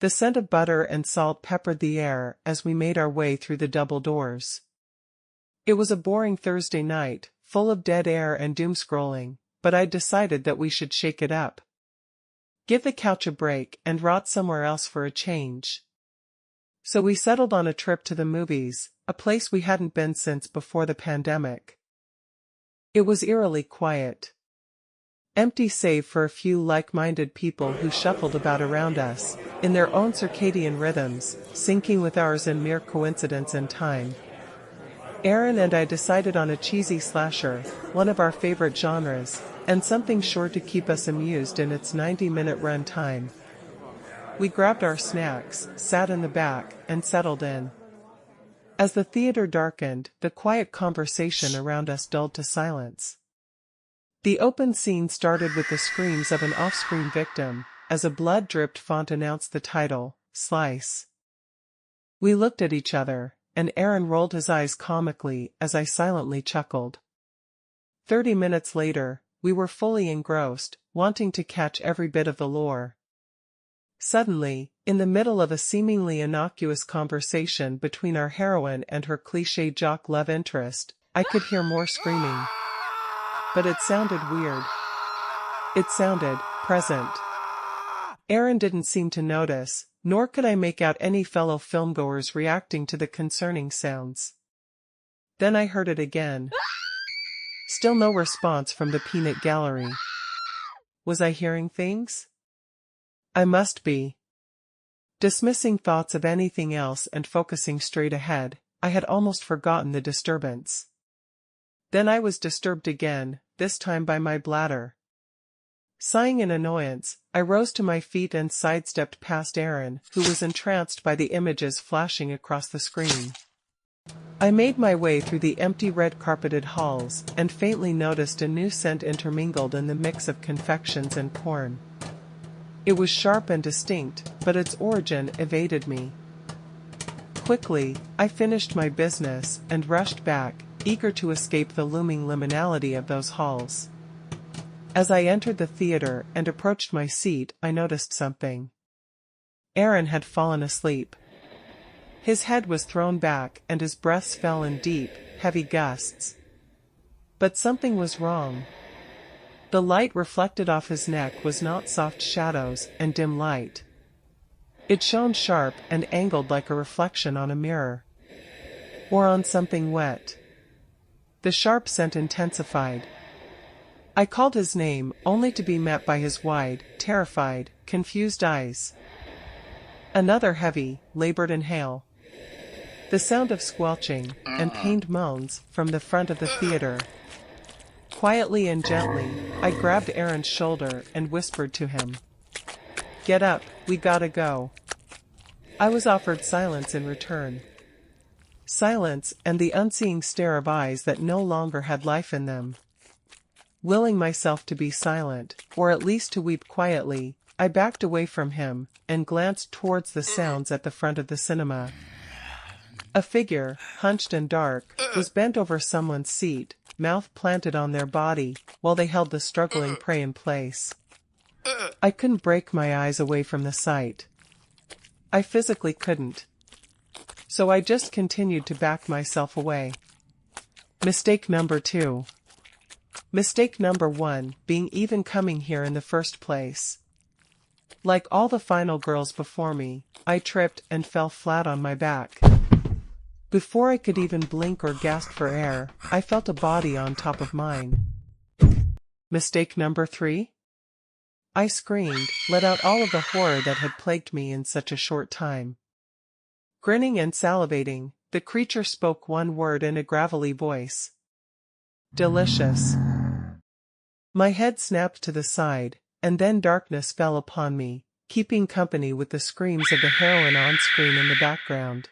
The scent of butter and salt peppered the air as we made our way through the double doors. It was a boring Thursday night, full of dead air and doom scrolling, but I'd decided that we should shake it up. Give the couch a break and rot somewhere else for a change. So we settled on a trip to the movies, a place we hadn't been since before the pandemic. It was eerily quiet. Empty save for a few like-minded people who shuffled about around us, in their own circadian rhythms, syncing with ours in mere coincidence and time. Aaron and I decided on a cheesy slasher, one of our favorite genres, and something sure to keep us amused in its 90-minute run time. We grabbed our snacks, sat in the back, and settled in. As the theater darkened, the quiet conversation around us dulled to silence. The open scene started with the screams of an off-screen victim, as a blood-dripped font announced the title, Slice. We looked at each other, and Aaron rolled his eyes comically as I silently chuckled. 30 minutes later, we were fully engrossed, wanting to catch every bit of the lore. Suddenly, in the middle of a seemingly innocuous conversation between our heroine and her cliché jock love interest, I could hear more screaming. But it sounded weird. It sounded present. Aaron didn't seem to notice, nor could I make out any fellow filmgoers reacting to the concerning sounds. Then I heard it again. Still no response from the peanut gallery. Was I hearing things? I must be. Dismissing thoughts of anything else and focusing straight ahead, I had almost forgotten the disturbance. Then I was disturbed again, this time by my bladder. Sighing in annoyance, I rose to my feet and sidestepped past Aaron, who was entranced by the images flashing across the screen. I made my way through the empty red-carpeted halls, and faintly noticed a new scent intermingled in the mix of confections and porn. It was sharp and distinct, but its origin evaded me. Quickly, I finished my business and rushed back, eager to escape the looming liminality of those halls. As I entered the theater and approached my seat, I noticed something. Aaron had fallen asleep. His head was thrown back and his breaths fell in deep, heavy gusts. But something was wrong. The light reflected off his neck was not soft shadows and dim light. It shone sharp and angled like a reflection on a mirror. Or on something wet. The sharp scent intensified. I called his name, only to be met by his wide, terrified, confused eyes. Another heavy, labored inhale. The sound of squelching and pained moans from the front of the theater. Quietly and gently, I grabbed Aaron's shoulder and whispered to him. Get up, we gotta go. I was offered silence in return. Silence and the unseeing stare of eyes that no longer had life in them. Willing myself to be silent, or at least to weep quietly, I backed away from him and glanced towards the sounds at the front of the cinema. A figure, hunched and dark, was bent over someone's seat, mouth planted on their body, while they held the struggling prey in place. I couldn't break my eyes away from the sight. I physically couldn't. So I just continued to back myself away. Mistake number 2. Mistake number 1 being even coming here in the first place. Like all the final girls before me, I tripped and fell flat on my back. Before I could even blink or gasp for air, I felt a body on top of mine. Mistake number 3? I screamed, let out all of the horror that had plagued me in such a short time. Grinning and salivating, the creature spoke one word in a gravelly voice. Delicious. My head snapped to the side, and then darkness fell upon me, keeping company with the screams of the heroine on screen in the background.